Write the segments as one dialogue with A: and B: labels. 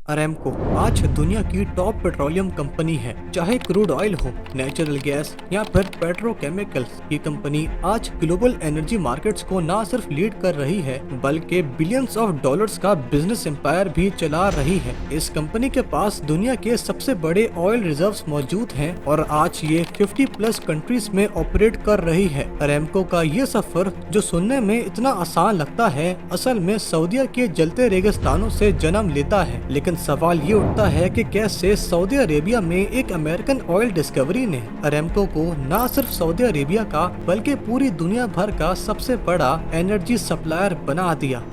A: अरेमको आज दुनिया की टॉप पेट्रोलियम कंपनी है। चाहे क्रूड ऑयल हो, नेचुरल गैस या फिर पेट्रोकेमिकल्स, ये कंपनी आज ग्लोबल एनर्जी मार्केट्स को न सिर्फ लीड कर रही है बल्कि बिलियंस ऑफ डॉलर्स का बिजनेस एम्पायर भी चला रही है। इस कंपनी के पास दुनिया के सबसे बड़े ऑयल रिजर्व्स मौजूद हैं और आज ये 50+ कंट्रीज में ऑपरेट कर रही है। अरेमको का ये सफर जो सुनने में इतना आसान लगता है, असल में सऊदीया के जलते रेगिस्तानों से जन्म लेता है। लेकिन सवाल ये उठता है कि कैसे सऊदी अरेबिया में एक अमेरिकन ऑयल डिस्कवरी ने अरेमको को न सिर्फ सऊदी अरेबिया का बल्कि पूरी दुनिया भर का सबसे बड़ा एनर्जी सप्लायर बना दिया।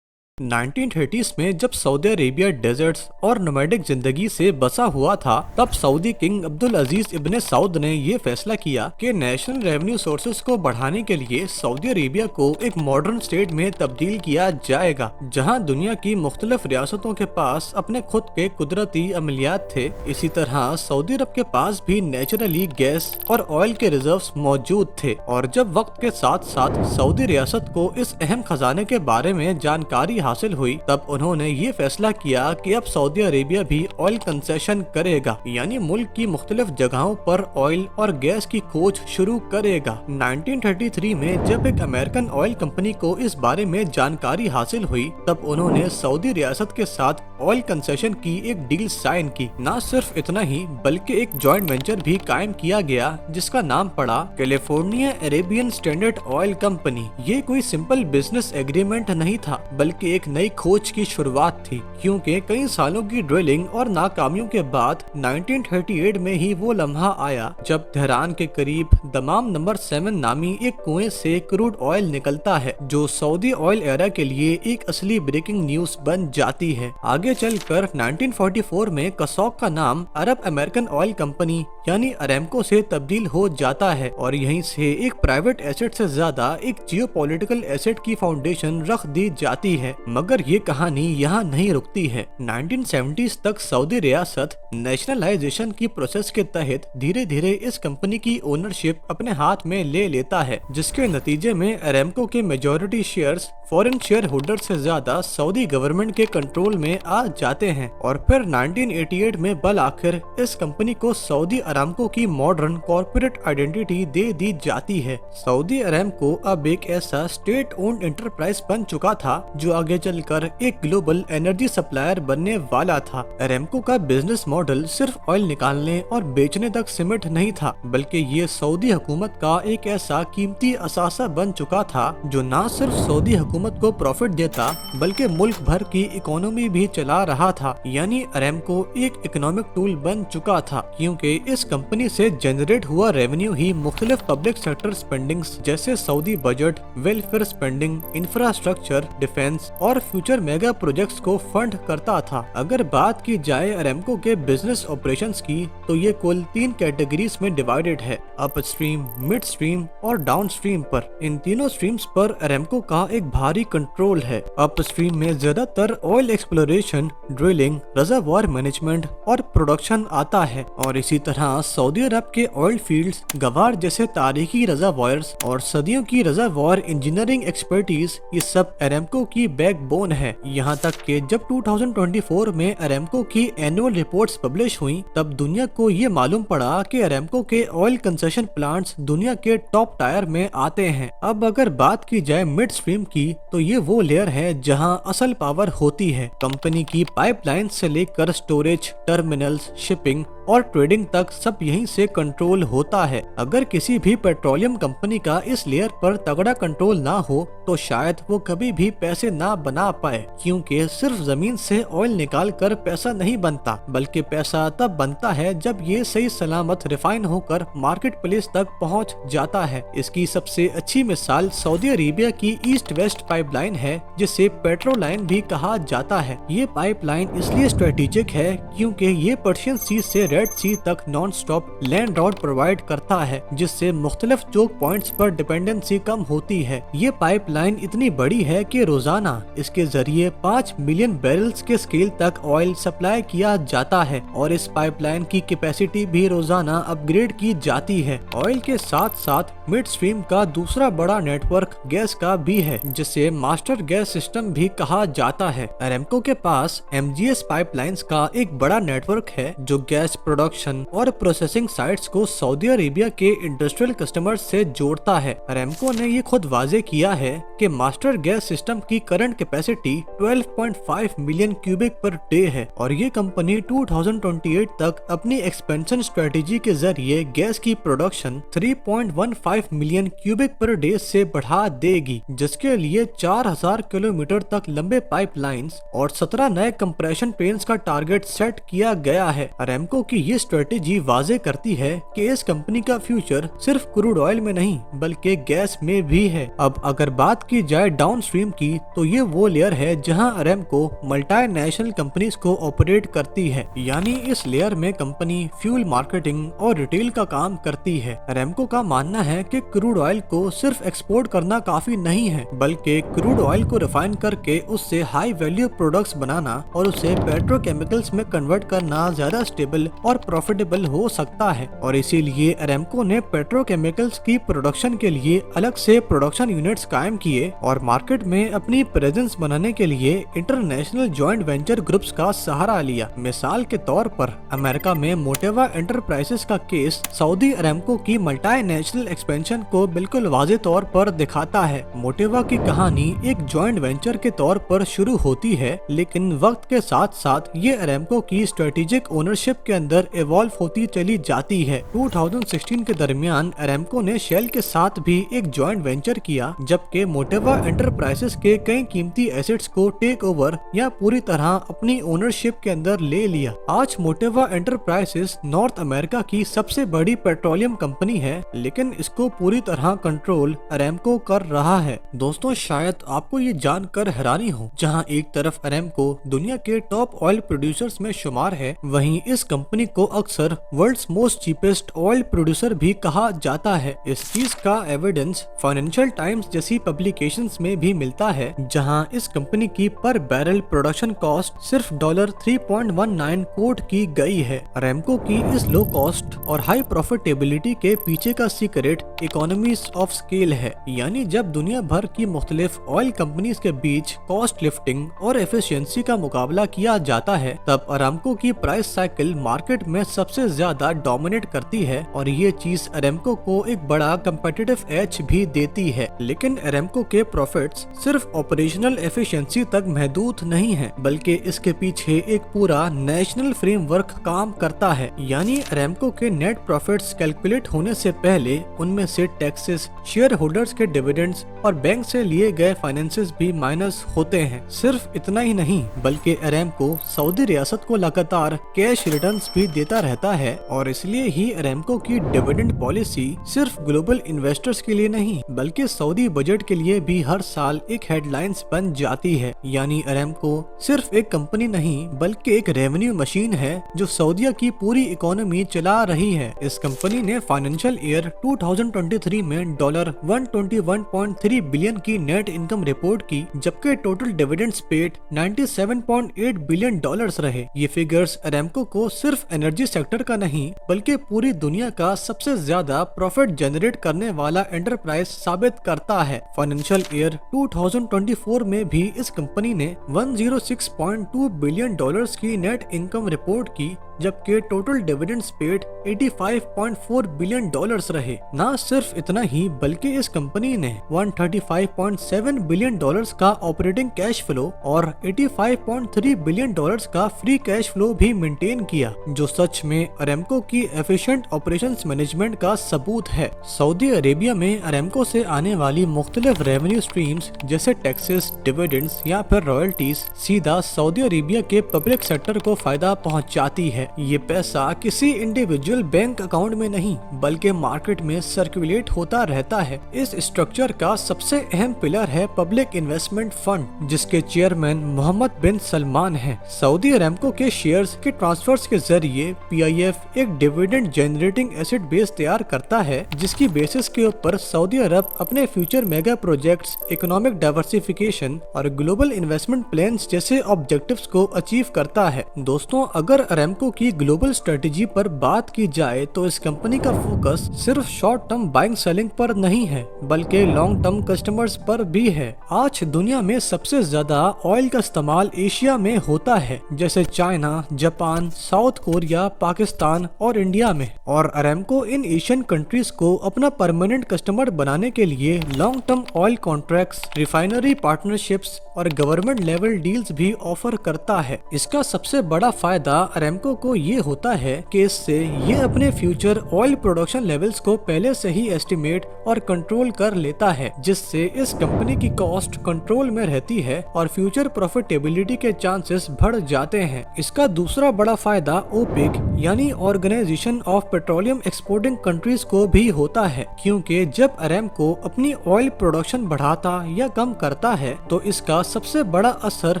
A: 1930s में जब सऊदी अरेबिया डेजर्ट्स और नोमैडिक जिंदगी से बसा हुआ था, तब सऊदी किंग अब्दुल अजीज इब्ने सऊद ने ये फैसला किया कि नेशनल रेवेन्यू सोर्सेज को बढ़ाने के लिए सऊदी अरेबिया को एक मॉडर्न स्टेट में तब्दील किया जाएगा, जहां दुनिया की मुख्तलिफ रियासतों के पास अपने खुद के कुदरती अमलियात थे। इसी तरह सऊदी अरब के पास भी नेचुरली गैस और ऑयल के रिजर्व्स मौजूद थे और जब वक्त के साथ साथ सऊदी रियासत को इस अहम खजाने के बारे में जानकारी हासिल हुई, तब उन्होंने ये फैसला किया कि अब सऊदी अरेबिया भी ऑयल कंसेशन करेगा, यानी मुल्क की मुख्तलिफ जगहों पर ऑयल और गैस की खोज शुरू करेगा। 1933 में जब एक अमेरिकन ऑयल कंपनी को इस बारे में जानकारी हासिल हुई, तब उन्होंने सऊदी रियासत के साथ ऑयल कंसेशन की एक डील साइन की। न सिर्फ इतना ही बल्कि एक जॉइंट वेंचर भी कायम किया गया जिसका नाम पड़ा California Arabian standard oil company. ये कोई सिंपल बिजनेस एग्रीमेंट नहीं था बल्कि एक नई खोज की शुरुआत थी, क्योंकि कई सालों की ड्रिलिंग और नाकामियों के बाद 1938 में ही वो लम्हा आया जब तेहरान के करीब दमाम नंबर 7 नामी एक कुएं से क्रूड ऑयल निकलता है, जो सऊदी ऑयल एरा के लिए एक असली ब्रेकिंग न्यूज बन जाती है। आगे चलकर 1944 में कसौक का नाम अरब अमेरिकन ऑयल कंपनी यानी अरेमको से तब्दील हो जाता है और यहीं से एक प्राइवेट एसेट से ज्यादा एक जियोपॉलिटिकल एसेट की फाउंडेशन रख दी जाती है। मगर ये कहानी यहाँ नहीं रुकती है। 1970s तक सऊदी रियासत नेशनलाइजेशन की प्रोसेस के तहत धीरे धीरे इस कंपनी की ओनरशिप अपने हाथ में ले लेता है, जिसके नतीजे में अरेमको के majority shares foreign share holder से ज्यादा सऊदी गवर्नमेंट के कंट्रोल में आ जाते हैं और फिर 1988 में बल आखिर इस कंपनी को सऊदी अरामको की मॉडर्न कॉर्पोरेट आइडेंटिटी दे दी जाती है। सऊदी अरामको अब एक ऐसा स्टेट ओन्ड एंटरप्राइज बन चुका था जो आगे चलकर एक ग्लोबल एनर्जी सप्लायर बनने वाला था। अरामको का बिजनेस मॉडल सिर्फ ऑयल निकालने और बेचने तक सीमित नहीं था, बल्कि ये सऊदी हुकूमत का एक ऐसा कीमती असासा बन चुका था जो न सिर्फ सऊदी हुकूमत को प्रॉफिट देता बल्कि मुल्क भर की इकोनॉमी भी चला रहा था। यानी अरामको एक इकोनॉमिक टूल बन चुका था, क्योंकि इस कंपनी से जनरेट हुआ रेवेन्यू ही मुख्तलिफ पब्लिक सेक्टर स्पेंडिंग्स जैसे Saudi budget, welfare spending, infrastructure, defence और फ्यूचर मेगा प्रोजेक्ट्स को फंड करता था। अगर बात की जाए अरामको के बिजनेस ऑपरेशंस की, तो ये कुल 3 कैटेगरीज में डिवाइडेड है, अपस्ट्रीम, मिड स्ट्रीम और डाउन स्ट्रीम पर। इन तीनों स्ट्रीम्स पर अरामको का एक भारी कंट्रोल है। अपस्ट्रीम में ज्यादातर oil exploration, drilling, reservoir management और प्रोडक्शन आता है और इसी तरह सऊदी अरब के ऑयल फील्ड्स, गवार जैसे तारीखी रिजर्वॉयर्स और सदियों की रिजर्वॉयर इंजीनियरिंग एक्सपर्टीज, ये सब अरामको की बैकबोन है। यहाँ तक कि जब 2024 में अरामको की एनुअल रिपोर्ट्स पब्लिश हुई, तब दुनिया को ये मालूम पड़ा कि अरामको के ऑयल कंसेशन प्लांट्स दुनिया के टॉप टायर में आते हैं। अब अगर बात की जाए मिड स्ट्रीम की, तो ये वो लेयर है जहां असल पावर होती है। कंपनी की पाइपलाइन से लेकर स्टोरेज, टर्मिनल्स, शिपिंग और ट्रेडिंग तक सब यहीं से कंट्रोल होता है। अगर किसी भी पेट्रोलियम कंपनी का इस लेयर पर तगड़ा कंट्रोल ना हो तो शायद वो कभी भी पैसे ना बना पाए, क्योंकि सिर्फ जमीन से ऑयल निकाल कर पैसा नहीं बनता, बल्कि पैसा तब बनता है जब ये सही सलामत रिफाइन होकर मार्केट प्लेस तक पहुंच जाता है। इसकी सबसे अच्छी मिसाल सऊदी अरेबिया की ईस्ट वेस्ट पाइपलाइन है, जिसे पेट्रोलाइन भी कहा जाता है। ये पाइपलाइन इसलिए स्ट्रेटेजिक है क्योंकि ये पर्शियन सी से रेड सी तक non stop land road provide करता है, जिससे मुख्तलिफ चोक पॉइंट्स पर डिपेंडेंसी कम होती है। ये पाइपलाइन इतनी बड़ी है कि रोजाना इसके जरिए 5 मिलियन बैरल्स के स्केल तक ऑयल सप्लाई किया जाता है और इस पाइपलाइन की कैपेसिटी भी रोजाना अपग्रेड की जाती है। ऑयल के साथ साथ मिड स्ट्रीम का दूसरा बड़ा नेटवर्क गैस का भी है, जिसे मास्टर गैस सिस्टम भी कहा जाता है। अरेमको के पास MGS पाइपलाइंस का एक बड़ा नेटवर्क है जो गैस प्रोडक्शन और प्रोसेसिंग साइट्स को सऊदी अरेबिया के इंडस्ट्रियल कस्टमर्स से जोड़ता है। अरेमको ने ये खुद वाजे किया है कि मास्टर गैस सिस्टम की current capacity 12.5 million cubic per day है और ये कंपनी 2028 तक अपनी एक्सपेंशन स्ट्रेटेजी के जरिए गैस की production 3.15 million cubic per day से बढ़ा देगी, जिसके लिए 4000 किलोमीटर तक लंबे पाइपलाइंस और 17 नए कंप्रेशन पेन्स का टारगेट सेट किया गया है। अरेमको की ये स्ट्रेटेजी वाजे करती है कि इस कंपनी का फ्यूचर सिर्फ क्रूड ऑयल में नहीं बल्कि गैस में भी है। अब अगर बात की जाए डाउन स्ट्रीम की, तो ये वो लेयर है जहां अरेमको मल्टीनेशनल कंपनीज को ऑपरेट करती है, यानी इस लेयर में कंपनी फ्यूल मार्केटिंग और रिटेल का काम करती है। अरेमको का मानना है कि क्रूड ऑयल को सिर्फ एक्सपोर्ट करना काफी नहीं है, बल्कि क्रूड ऑयल को रिफाइन करके उससे हाई वैल्यू प्रोडक्ट्स बनाना और उसे पेट्रोकेमिकल्स में कन्वर्ट करना ज्यादा स्टेबल और प्रॉफिटेबल हो सकता है। और इसीलिए अरेमको ने पेट्रोकेमिकल्स की प्रोडक्शन के लिए अलग से प्रोडक्शन यूनिट्स कायम किए और मार्केट में अपनी प्रेजेंस बनाने के लिए इंटरनेशनल जॉइंट वेंचर ग्रुप्स का सहारा लिया। मिसाल के तौर पर अमेरिका में मोटेवा एंटरप्राइजेस का केस सऊदी अरेमको की मल्टीनेशनल एक्सपेंशन को बिल्कुल वाज़ेह तौर पर दिखाता है। मोटेवा की कहानी एक जॉइंट वेंचर के तौर पर शुरू होती है, लेकिन वक्त के साथ साथ ये अरेमको की स्ट्रेटेजिक ओनरशिप के अंदर इवॉल्व होती चली जाती है। 2016 के दरमियान अरेमको ने शेल के साथ भी एक जॉइंट वेंचर किया, जबकि मोटेवा एंटरप्राइजेस के कई कीमती एसेट्स को टेक ओवर या पूरी तरह अपनी ओनरशिप के अंदर ले लिया। आज मोटेवा एंटरप्राइजेस नॉर्थ अमेरिका की सबसे बड़ी पेट्रोलियम कंपनी है, लेकिन इसको पूरी तरह कंट्रोल अरेमको कर रहा है। दोस्तों, शायद आपको ये जानकर हैरानी हो, जहां एक तरफ अरेमको दुनिया के टॉप ऑयल प्रोड्यूसर्स में शुमार है, वहीं इस कंपनी को अक्सर world's most cheapest oil producer भी कहा जाता है। इस चीज का एविडेंस फाइनेंशियल टाइम्स जैसी पब्लिकेशंस में भी मिलता है, जहां इस कंपनी की पर बैरल प्रोडक्शन कॉस्ट सिर्फ $3.19 कोट की गई है। अरेमको की इस लो कॉस्ट और हाई प्रॉफिटेबिलिटी के पीछे का सीक्रेट इकोनॉमीज ऑफ स्केल है, यानी जब दुनिया भर की मुख्तलिफ ऑयल कंपनीज के बीच कॉस्ट लिफ्टिंग और एफिशिएंसी का मुकाबला किया जाता है, तब अरेमको की प्राइस साइकिल मार्केट में सबसे ज्यादा डोमिनेट करती है और ये चीज अरेमको को एक बड़ा कम्पिटिटिव एज भी देती है। लेकिन अरेमको के प्रॉफिट्स सिर्फ ऑपरेशनल एफिशिएंसी तक महदूद नहीं है, बल्कि इसके पीछे एक पूरा नेशनल फ्रेमवर्क काम करता है। यानी अरेमको के नेट प्रॉफिट्स कैलकुलेट होने से पहले उनमें से टैक्सेस, शेयर होल्डर्स के डिविडेंड्स और बैंक से लिए गए फाइनेंसेस भी माइनस होते हैं। सिर्फ इतना ही नहीं, बल्कि अरेमको सऊदी रियासत को लगातार कैश रिटर्न्स भी देता रहता है और इसलिए ही अरेमको की डिविडेंड पॉलिसी सिर्फ ग्लोबल इन्वेस्टर्स के लिए नहीं, बल्कि सऊदी बजट के लिए भी हर साल एक हेडलाइंस बन जाती है। यानी अरेमको सिर्फ एक कंपनी नहीं, बल्कि एक रेवेन्यू मशीन है जो सऊदीया की पूरी इकोनॉमी चला रही है। इस कंपनी ने फाइनेंशियल ईयर 2023 में $121.3 बिलियन की नेट इनकम रिपोर्ट की, जबकि टोटल डिविडेंड्स पेड $97.8 बिलियन रहे। ये फिगर्स अरेमको को सिर्फ एनर्जी सेक्टर का नहीं, बल्कि पूरी दुनिया का सबसे ज्यादा प्रॉफिट जनरेट करने वाला एंटरप्राइज साबित करता है। फाइनेंशियल ईयर 2024 में भी इस कंपनी ने $106.2 बिलियन की नेट इनकम रिपोर्ट की, जबकि टोटल डिविडेंड्स पेड $85.4 बिलियन रहे। ना सिर्फ इतना ही, बल्कि इस कंपनी ने $135.7 बिलियन का ऑपरेटिंग कैश फ्लो और $85.3 बिलियन का फ्री कैश फ्लो भी मेंटेन किया, जो सच में अरेमको की एफिशिएंट ऑपरेशंस मैनेजमेंट का सबूत है। सऊदी अरेबिया में अरेमको से आने वाली मुख्तलिफ रेवेन्यू स्ट्रीम्स जैसे टैक्सेस, डिविडेंड्स या फिर रॉयल्टीज सीधा सऊदी अरेबिया के पब्लिक सेक्टर को फायदा पहुंचाती है। है। ये पैसा किसी इंडिविजुअल बैंक अकाउंट में नहीं बल्कि मार्केट में सर्कुलेट होता रहता है। इस स्ट्रक्चर का सबसे अहम पिलर है पब्लिक इन्वेस्टमेंट फंड, जिसके चेयरमैन मोहम्मद बिन सलमान हैं। सऊदी अरामको के शेयर्स के ट्रांसफर्स के जरिए PIF एक डिविडेंड जनरेटिंग एसेट बेस तैयार करता है, जिसकी बेसिस के ऊपर सऊदी अरब अपने future mega projects, economic diversification और ग्लोबल इन्वेस्टमेंट प्लान्स जैसे ऑब्जेक्टिव्स को अचीव करता है। दोस्तों, अगर अरामको की ग्लोबल स्ट्रेटेजी पर बात की जाए तो इस कंपनी का फोकस सिर्फ शॉर्ट टर्म बाइंग सेलिंग पर नहीं है बल्कि लॉन्ग टर्म कस्टमर्स पर भी है। आज दुनिया में सबसे ज्यादा ऑयल का इस्तेमाल एशिया में होता है, जैसे China, Japan, south Korea, Pakistan और इंडिया में। और अरामको इन एशियन कंट्रीज को अपना परमानेंट कस्टमर बनाने के लिए long term oil contracts, refinery partnerships और गवर्नमेंट लेवल डील्स भी ऑफर करता है। इसका सबसे बड़ा फायदा अरामको को ये होता है कि इससे ये अपने फ्यूचर ऑयल प्रोडक्शन लेवल्स को पहले से ही एस्टिमेट और कंट्रोल कर लेता है, जिससे इस कंपनी की कॉस्ट कंट्रोल में रहती है और फ्यूचर प्रॉफिटेबिलिटी के चांसेस बढ़ जाते हैं। इसका दूसरा बड़ा फायदा ओपेक यानी organisation of petroleum exporting countries को भी होता है, क्योंकि जब अरामको अपनी ऑयल प्रोडक्शन बढ़ाता या कम करता है तो इसका सबसे बड़ा असर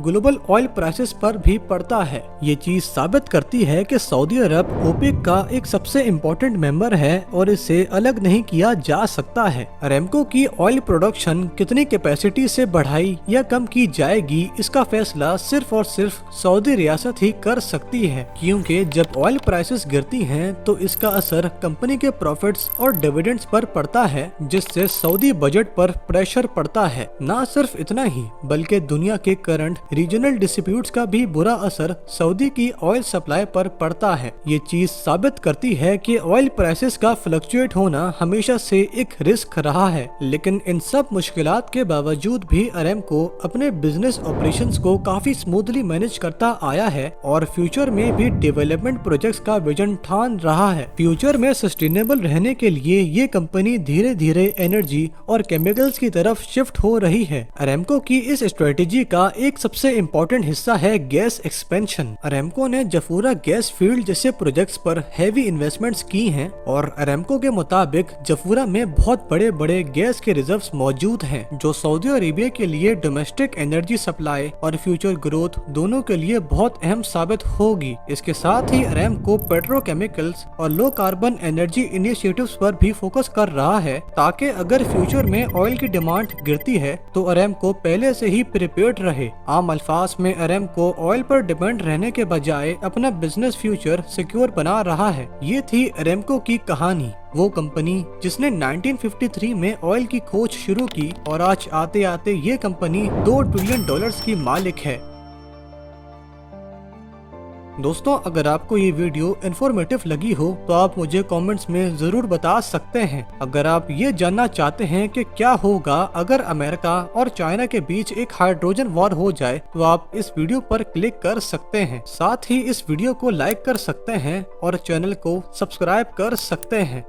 A: ग्लोबल ऑयल प्राइसेस पर भी पड़ता है। ये चीज साबित करती है कि सऊदी अरब ओपेक का एक सबसे इम्पोर्टेंट मेंबर है और इसे अलग नहीं किया जा सकता है। अरामको की ऑयल प्रोडक्शन कितनी कैपेसिटी से बढ़ाई या कम की जाएगी, इसका फैसला सिर्फ और सिर्फ सऊदी रियासत ही कर सकती है, क्योंकि जब ऑयल प्राइसेस गिरती हैं तो इसका असर कंपनी के प्रॉफिट्स और डिविडेंड्स पर पड़ता है, जिससे सऊदी बजट पर प्रेशर पड़ता है। ना सिर्फ इतना ही बल्कि दुनिया के करंट रीजनल डिस्प्यूट्स का भी बुरा असर सऊदी की ऑयल सप्लाई पर पड़ता है। ये चीज साबित करती है कि ऑयल प्राइसेस का फ्लक्चुएट होना हमेशा से एक रिस्क रहा है, लेकिन इन सब मुश्किलात के बावजूद भी अरामको अपने बिजनेस ऑपरेशंस को काफी स्मूथली मैनेज करता आया है और फ्यूचर में भी डेवलपमेंट प्रोजेक्ट्स का विजन ठान रहा है। फ्यूचर में सस्टेनेबल रहने के लिए ये कंपनी धीरे धीरे एनर्जी और केमिकल्स की तरफ शिफ्ट हो रही है। अरामको की इस स्ट्रेटेजी का एक सबसे इम्पोर्टेंट हिस्सा है गैस एक्सपेंशन। अरामको ने जफूरा गैस फील्ड जैसे प्रोजेक्ट्स पर हैवी इन्वेस्टमेंट्स की हैं और अरामको के मुताबिक जफूरा में बहुत बड़े बड़े गैस के रिजर्व्स मौजूद हैं, जो सऊदी अरेबिया के लिए डोमेस्टिक एनर्जी सप्लाई और फ्यूचर ग्रोथ दोनों के लिए बहुत अहम साबित होगी। इसके साथ ही अरामको पेट्रोकेमिकल्स और लो कार्बन एनर्जी इनिशिएटिव्स पर भी फोकस कर रहा है, ताकि अगर फ्यूचर में ऑयल की डिमांड गिरती है तो अरामको पहले से ही प्रिपेयर्ड रहे। आम अल्फाज में अरामको ऑयल पर डिपेंड रहने के बजाय अपना बिजनेस फ्यूचर सिक्योर बना रहा है। ये थी अरामको की कहानी, वो कंपनी जिसने 1953 में ऑयल की खोज शुरू की और आज आते आते ये कंपनी $2 ट्रिलियन की मालिक है। दोस्तों, अगर आपको ये वीडियो इन्फॉर्मेटिव लगी हो तो आप मुझे कमेंट्स में जरूर बता सकते हैं। अगर आप ये जानना चाहते हैं कि क्या होगा अगर अमेरिका और चाइना के बीच एक हाइड्रोजन वॉर हो जाए तो आप इस वीडियो पर क्लिक कर सकते हैं। साथ ही इस वीडियो को लाइक कर सकते हैं और चैनल को सब्सक्राइब कर सकते हैं।